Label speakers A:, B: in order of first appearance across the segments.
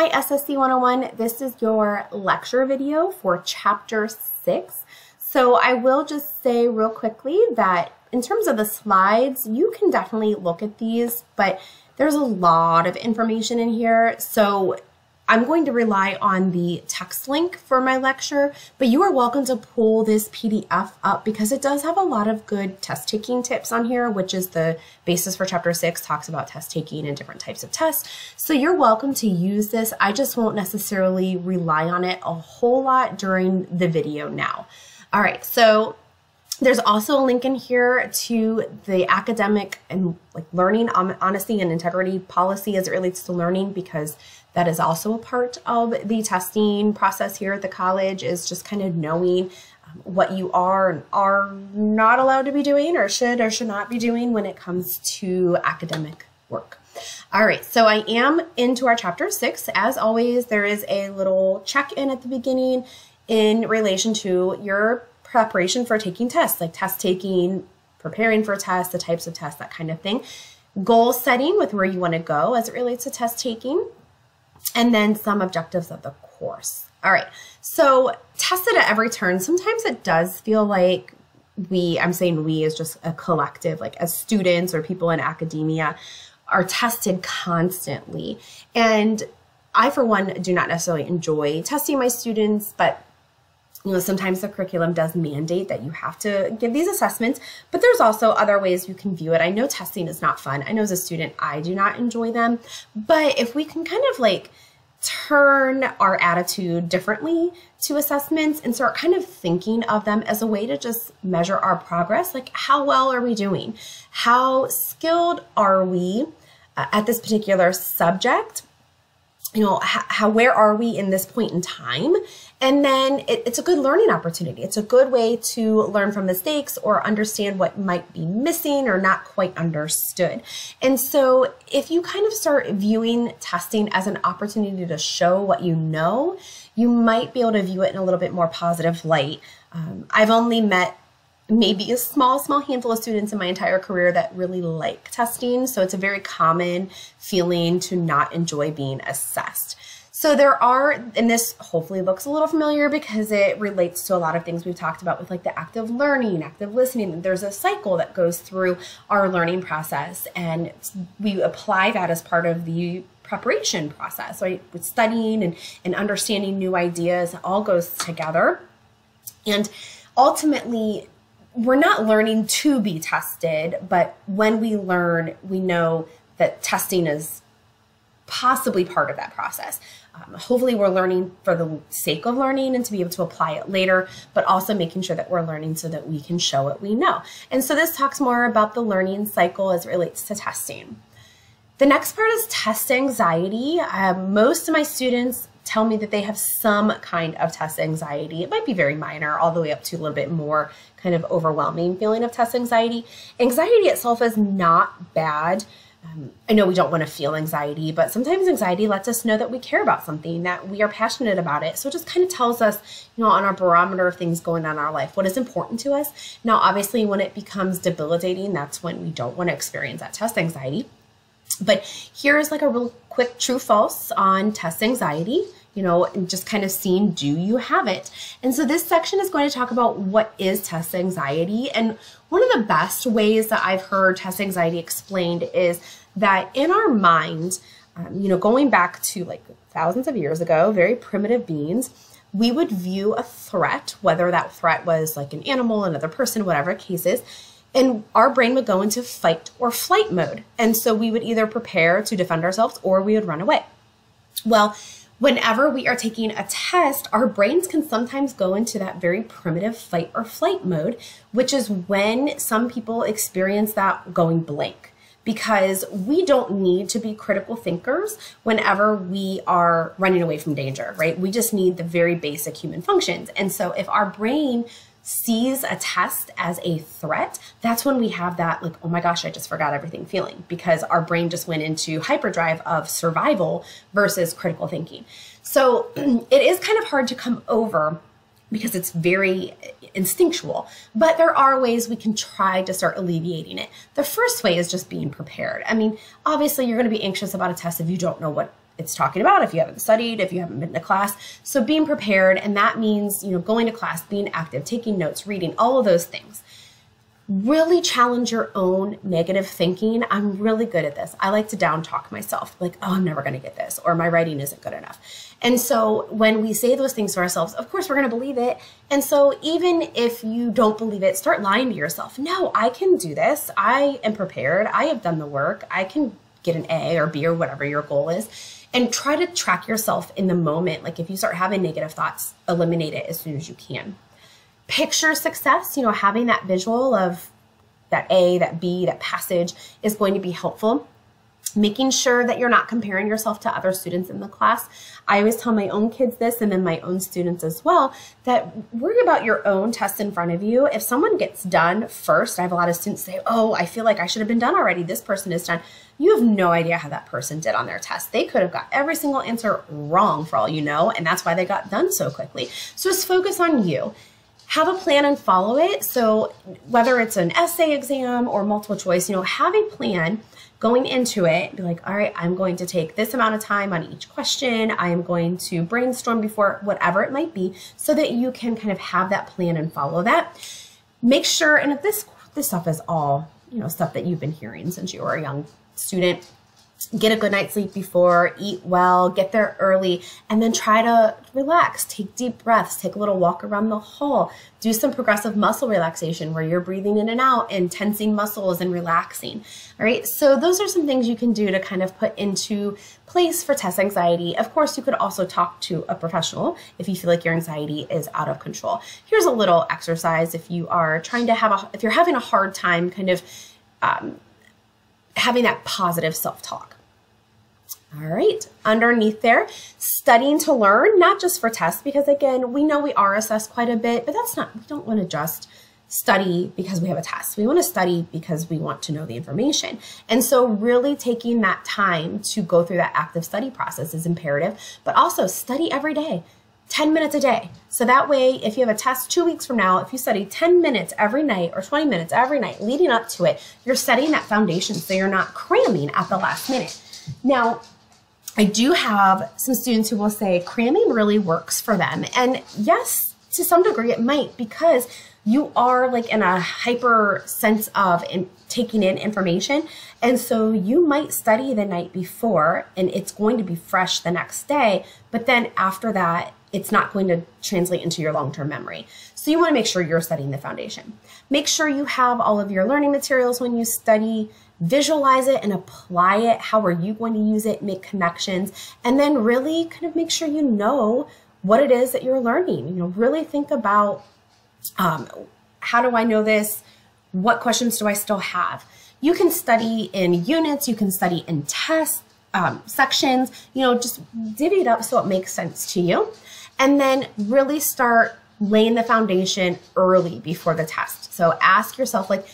A: Hi SSC101, this is your lecture video for chapter 6. So I will just say real quickly that in terms of the slides, you can definitely look at these, but there's a lot of information in here. So I'm going to rely on the text link for my lecture, but you are welcome to pull this PDF up because it does have a lot of good test taking tips on here, which is the basis for chapter 6, talks about test taking and different types of tests. So you're welcome to use this. I just won't necessarily rely on it a whole lot during the video now. All right, so there's also a link in here to the academic and learning honesty and integrity policy as it relates to learning, because that is also a part of the testing process here at the college, is just kind of knowing what you are and are not allowed to be doing or should not be doing when it comes to academic work. All right, so I am into our chapter 6. As always, there is a little check-in at the beginning in relation to your preparation for taking tests, like test taking, preparing for tests, the types of tests, that kind of thing. Goal setting with where you want to go as it relates to test taking, and then some objectives of the course. All right, so tested at every turn. Sometimes it does feel like I'm saying we as just a collective, like as students or people in academia, are tested constantly. And I, for one, do not necessarily enjoy testing my students, but sometimes the curriculum does mandate that you have to give these assessments, but there's also other ways you can view it. I know testing is not fun. I know as a student, I do not enjoy them, but if we can kind of turn our attitude differently to assessments and start kind of thinking of them as a way to just measure our progress, like how well are we doing? How skilled are we at this particular subject? Where are we in this point in time? And then it's a good learning opportunity. It's a good way to learn from mistakes or understand what might be missing or not quite understood. And so if you kind of start viewing testing as an opportunity to show what you know, you might be able to view it in a little bit more positive light. I've only met maybe a small handful of students in my entire career that really like testing. So it's a very common feeling to not enjoy being assessed. So there are, and this hopefully looks a little familiar because it relates to a lot of things we've talked about with the active learning, active listening. There's a cycle that goes through our learning process, and we apply that as part of the preparation process, right? With studying and understanding new ideas, it all goes together. And ultimately, we're not learning to be tested, but when we learn, we know that testing is possibly part of that process. Hopefully we're learning for the sake of learning and to be able to apply it later, but also making sure that we're learning so that we can show what we know. And so this talks more about the learning cycle as it relates to testing. The next part is test anxiety. Most of my students tell me that they have some kind of test anxiety. It might be very minor, all the way up to a little bit more kind of overwhelming feeling of test anxiety. Anxiety itself is not bad. I know we don't want to feel anxiety, but sometimes anxiety lets us know that we care about something, that we are passionate about it. So it just kind of tells us, on our barometer of things going on in our life, what is important to us. Now, obviously, when it becomes debilitating, that's when we don't want to experience that test anxiety. But here's a real quick true-false on test anxiety, and just kind of seeing, do you have it? And so this section is going to talk about what is test anxiety. And one of the best ways that I've heard test anxiety explained is that in our mind, going back to thousands of years ago, very primitive beings, we would view a threat, whether that threat was an animal, another person, whatever the case is, and our brain would go into fight or flight mode. And so we would either prepare to defend ourselves or we would run away. Well, whenever we are taking a test, our brains can sometimes go into that very primitive fight or flight mode, which is when some people experience that going blank, because we don't need to be critical thinkers whenever we are running away from danger, right? We just need the very basic human functions. And so if our brain sees a test as a threat, that's when we have that oh my gosh, I just forgot everything feeling, because our brain just went into hyperdrive of survival versus critical thinking. So it is kind of hard to come over because it's very instinctual, but there are ways we can try to start alleviating it. The first way is just being prepared. I mean, obviously you're going to be anxious about a test if you don't know what it's talking about, if you haven't studied, if you haven't been to class. So being prepared, and that means, going to class, being active, taking notes, reading, all of those things. Really challenge your own negative thinking. I'm really good at this. I like to down talk myself, like, oh, I'm never going to get this, or my writing isn't good enough. And so when we say those things to ourselves, of course, we're going to believe it. And so even if you don't believe it, start lying to yourself. No, I can do this. I am prepared. I have done the work. I can get an A or B or whatever your goal is. And try to track yourself in the moment. Like if you start having negative thoughts, eliminate it as soon as you can. Picture success, having that visual of that A, that B, that passage is going to be helpful. Making sure that you're not comparing yourself to other students in the class. I always tell my own kids this, and then my own students as well, that worry about your own test in front of you. If someone gets done first, I have a lot of students say, oh, I feel like I should have been done already. This person is done. You have no idea how that person did on their test. They could have got every single answer wrong for all you know, and that's why they got done so quickly. So just focus on you. Have a plan and follow it. So whether it's an essay exam or multiple choice, have a plan going into it. Be like, all right, I'm going to take this amount of time on each question. I am going to brainstorm before, whatever it might be, so that you can kind of have that plan and follow that. Make sure, and if this stuff is all, stuff that you've been hearing since you were a young student, get a good night's sleep before, eat well, get there early, and then try to relax. Take deep breaths, take a little walk around the hall, do some progressive muscle relaxation where you're breathing in and out and tensing muscles and relaxing. All right, so those are some things you can do to kind of put into place for test anxiety. Of course, you could also talk to a professional if you feel like your anxiety is out of control. Here's a little exercise if you are trying to if you're having a hard time kind of having that positive self-talk. All right, underneath there, studying to learn, not just for tests, because again, we know we are assessed quite a bit, but we don't want to just study because we have a test. We want to study because we want to know the information. And so really taking that time to go through that active study process is imperative, but also study every day. 10 minutes a day. So that way, if you have a test 2 weeks from now, if you study 10 minutes every night or 20 minutes every night leading up to it, you're setting that foundation so you're not cramming at the last minute. Now, I do have some students who will say cramming really works for them. And yes, to some degree it might, because you are like in a hyper sense of taking in information. And so you might study the night before and it's going to be fresh the next day. But then after that, it's not going to translate into your long-term memory. So you want to make sure you're setting the foundation. Make sure you have all of your learning materials when you study, visualize it and apply it. How are you going to use it? Make connections, and then really kind of make sure you know what it is that you're learning. Really think about how do I know this? What questions do I still have? You can study in units, you can study in test sections, just divvy it up so it makes sense to you. And then really start laying the foundation early before the test. So ask yourself, like,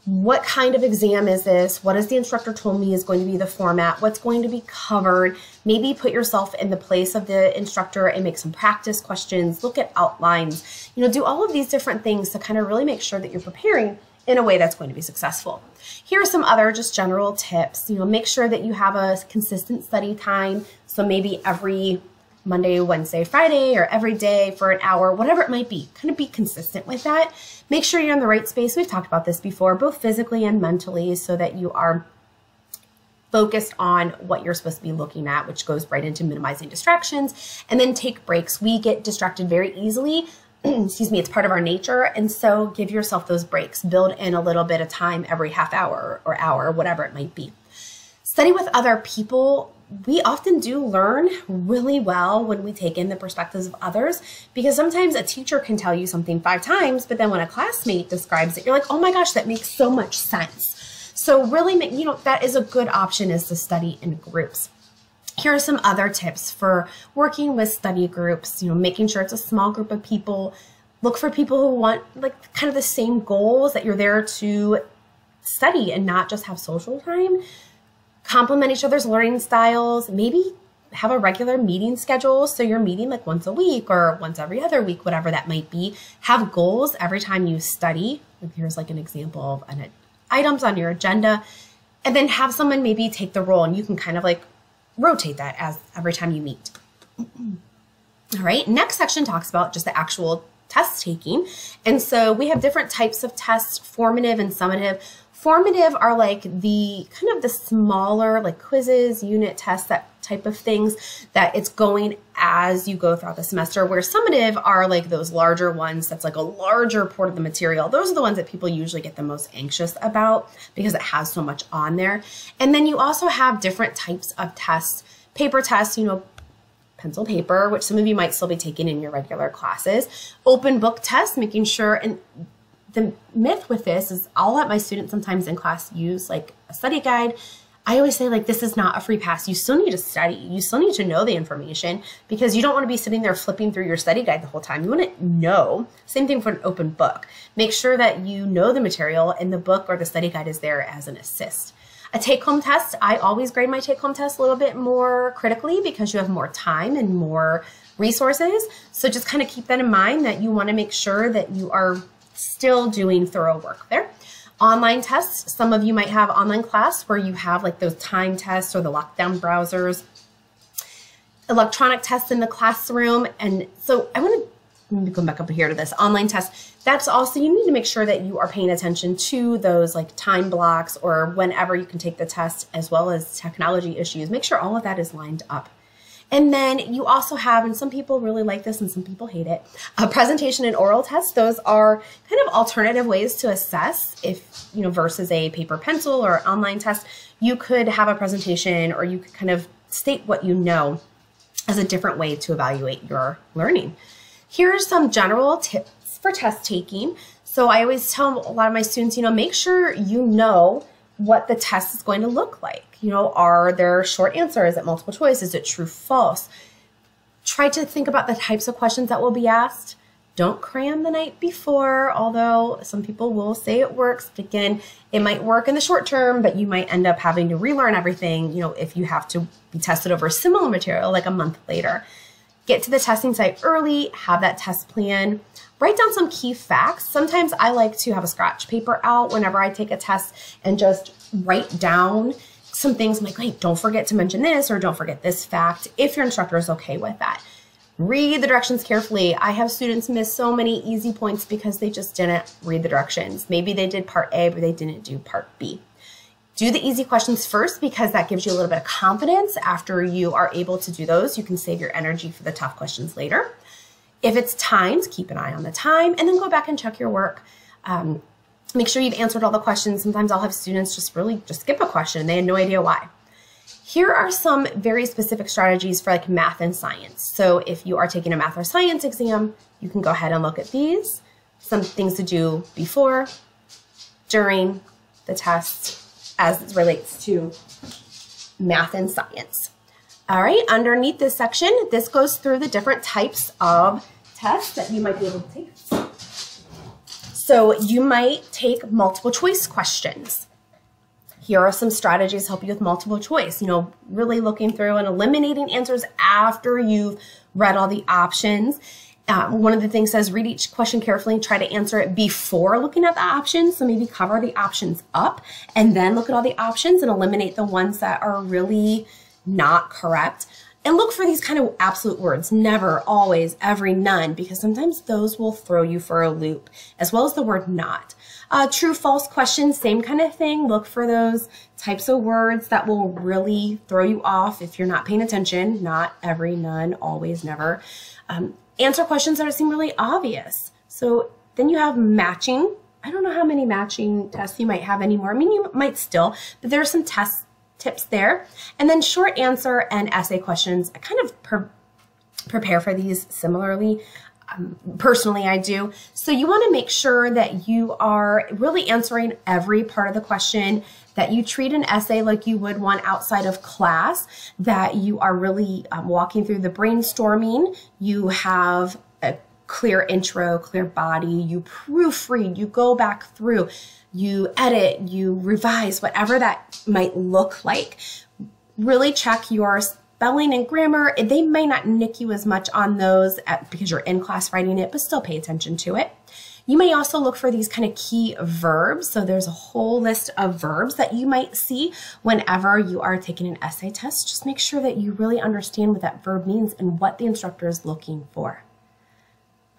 A: what kind of exam is this? What has the instructor told me is going to be the format? What's going to be covered? Maybe put yourself in the place of the instructor and make some practice questions, look at outlines, do all of these different things to kind of really make sure that you're preparing in a way that's going to be successful. Here are some other just general tips. Make sure that you have a consistent study time. So maybe every Monday, Wednesday, Friday, or every day for an hour, whatever it might be, kind of be consistent with that. Make sure you're in the right space. We've talked about this before, both physically and mentally, so that you are focused on what you're supposed to be looking at, which goes right into minimizing distractions. And then take breaks. We get distracted very easily. Excuse me, it's part of our nature. And so give yourself those breaks. Build in a little bit of time every half hour or hour, whatever it might be. Study with other people. We often do learn really well when we take in the perspectives of others, because sometimes a teacher can tell you something 5 times, but then when a classmate describes it, you're like, oh my gosh, that makes so much sense. So really, that is a good option, is to study in groups. Here are some other tips for working with study groups, making sure it's a small group of people. Look for people who want like kind of the same goals, that you're there to study and not just have social time. Complement each other's learning styles, maybe have a regular meeting schedule. So you're meeting like once a week or once every other week, whatever that might be. Have goals every time you study. Here's like an example of items on your agenda, and then have someone maybe take the role, and you can kind of like rotate that as every time you meet. All right, next section talks about just the actual test taking. And so we have different types of tests, formative and summative. Formative are like the kind of the smaller like quizzes, unit tests, that type of things that it's going as you go throughout the semester, where summative are like those larger ones that's like a larger part of the material. Those are the ones that people usually get the most anxious about because it has so much on there. And then you also have different types of tests, paper tests, you know, pencil paper, which some of you might still be taking in your regular classes, open book tests, making sure, and the myth with this is I'll let my students sometimes in class use like a study guide. I always say like, this is not a free pass. You still need to study. You still need to know the information because you don't want to be sitting there flipping through your study guide the whole time. You want to know. Same thing for an open book. Make sure that you know the material and the book or the study guide is there as an assist. A take-home test, I always grade my take-home test a little bit more critically because you have more time and more resources. So just kind of keep that in mind that you want to make sure that you are still doing thorough work there. Online tests, some of you might have online class where you have like those time tests or the lockdown browsers. Electronic tests in the classroom. And so I want to go back up here to this online test. That's also, you need to make sure that you are paying attention to those like time blocks or whenever you can take the test, as well as technology issues. Make sure all of that is lined up. And then you also have, and some people really like this and some people hate it, a presentation and oral test. Those are kind of alternative ways to assess if, you know, versus a paper pencil or online test. You could have a presentation or you could kind of state what you know as a different way to evaluate your learning. Here are some general tips for test taking. So I always tell a lot of my students, you know, make sure you know what the test is going to look like. You know, are there short answers? Is it multiple choice? Is it true, false? Try to think about the types of questions that will be asked. Don't cram the night before, although some people will say it works. But again, it might work in the short term, but you might end up having to relearn everything, you know, if you have to be tested over similar material like a month later. Get to the testing site early, have that test plan, write down some key facts. Sometimes I like to have a scratch paper out whenever I take a test and just write down some things. I'm like, hey, don't forget to mention this or don't forget this fact if your instructor is okay with that. Read the directions carefully. I have students miss so many easy points because they just didn't read the directions. Maybe they did part A, but they didn't do part B. Do the easy questions first because that gives you a little bit of confidence. After you are able to do those, you can save your energy for the tough questions later. If it's timed, keep an eye on the time and then go back and check your work. Make sure you've answered all the questions. Sometimes I'll have students just skip a question and they had no idea why. Here are some very specific strategies for like math and science. So if you are taking a math or science exam, you can go ahead and look at these. Some things to do before, during the test, as it relates to math and science. All right, underneath this section, this goes through the different types of tests that you might be able to take. So you might take multiple choice questions. Here are some strategies to help you with multiple choice, you know, really looking through and eliminating answers after you've read all the options. One of the things says read each question carefully and try to answer it before looking at the options. So maybe cover the options up and then look at all the options and eliminate the ones that are really not correct. And look for these kind of absolute words, never, always, every, none, because sometimes those will throw you for a loop, as well as the word not. True, false questions, same kind of thing. Look for those types of words that will really throw you off if you're not paying attention. Not, every, none, always, never. Answer questions that seem really obvious. So then you have matching. I don't know how many matching tests you might have anymore. I mean, you might still, but there are some tips there. And then short answer and essay questions. I kind of prepare for these similarly. Personally, I do. So you want to make sure that you are really answering every part of the question, that you treat an essay like you would one outside of class, that you are really walking through the brainstorming. You have a clear intro, clear body, you proofread, you go back through, you edit, you revise, whatever that might look like. Really check your spelling and grammar. They may not nick you as much on those because you're in class writing it, but still pay attention to it. You may also look for these kind of key verbs. So there's a whole list of verbs that you might see whenever you are taking an essay test. Just make sure that you really understand what that verb means and what the instructor is looking for.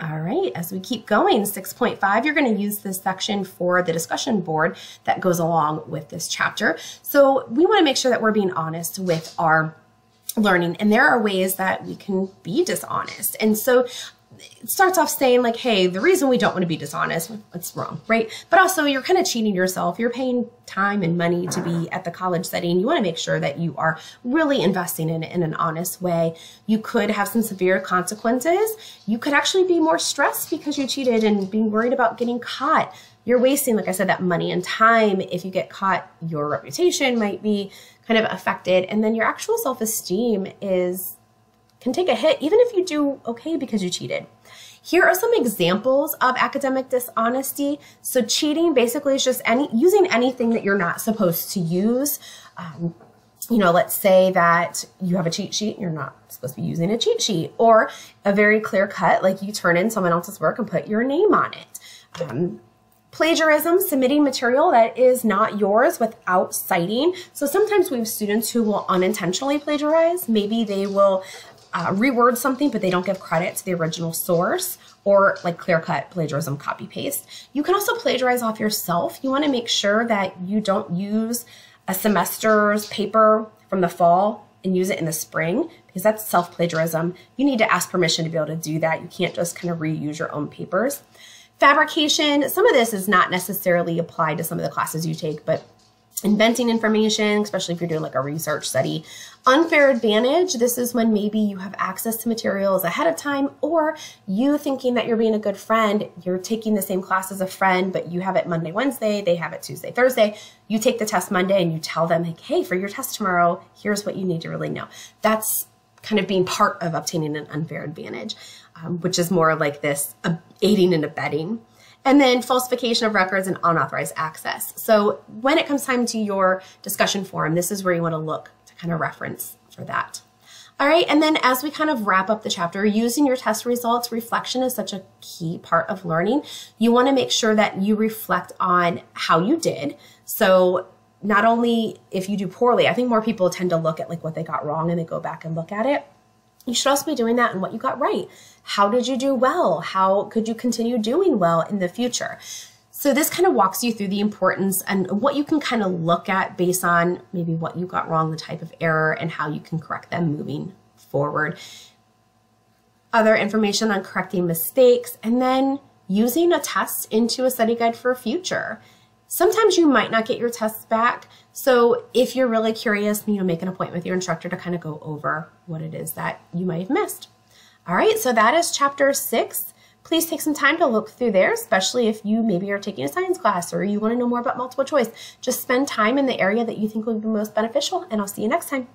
A: All right, as we keep going, 6.5, you're going to use this section for the discussion board that goes along with this chapter. So we want to make sure that we're being honest with our learning, and there are ways that we can be dishonest. And so it starts off saying like, hey, the reason we don't want to be dishonest, it's wrong, right? But also you're kind of cheating yourself. You're paying time and money to be at the college setting. You want to make sure that you are really investing in it in an honest way. You could have some severe consequences. You could actually be more stressed because you cheated and being worried about getting caught. You're wasting, like I said, that money and time. If you get caught, your reputation might be kind of affected. And then your actual self-esteem can take a hit, even if you do okay because you cheated. Here are some examples of academic dishonesty. So cheating basically is just using anything that you're not supposed to use. You know, let's say that you have a cheat sheet and you're not supposed to be using a cheat sheet, or a very clear cut, like you turn in someone else's work and put your name on it. Plagiarism, submitting material that is not yours without citing. So sometimes we have students who will unintentionally plagiarize. Maybe they will reword something, but they don't give credit to the original source, or like clear-cut plagiarism, copy-paste. You can also plagiarize off yourself. You want to make sure that you don't use a semester's paper from the fall and use it in the spring, because that's self-plagiarism. You need to ask permission to be able to do that. You can't just kind of reuse your own papers. Fabrication, some of this is not necessarily applied to some of the classes you take, but inventing information, especially if you're doing like a research study. Unfair advantage, this is when maybe you have access to materials ahead of time, or you thinking that you're being a good friend, you're taking the same class as a friend, but you have it Monday, Wednesday, they have it Tuesday, Thursday. You take the test Monday and you tell them like, hey, for your test tomorrow, here's what you need to really know. That's kind of being part of obtaining an unfair advantage, which is more like this aiding and abetting. And then falsification of records and unauthorized access. So when it comes time to your discussion forum, this is where you want to look to kind of reference for that. All right, and then as we kind of wrap up the chapter, using your test results, reflection is such a key part of learning. You want to make sure that you reflect on how you did. So not only if you do poorly, I think more people tend to look at like what they got wrong and they go back and look at it. You should also be doing that in what you got right. How did you do well? How could you continue doing well in the future? So this kind of walks you through the importance and what you can kind of look at based on maybe what you got wrong, the type of error, and how you can correct them moving forward. Other information on correcting mistakes, and then using a test into a study guide for a future. Sometimes you might not get your tests back. So if you're really curious, make an appointment with your instructor to kind of go over what it is that you might have missed. All right, so that is chapter 6. Please take some time to look through there, especially if you maybe are taking a science class or you want to know more about multiple choice. Just spend time in the area that you think will be most beneficial, and I'll see you next time.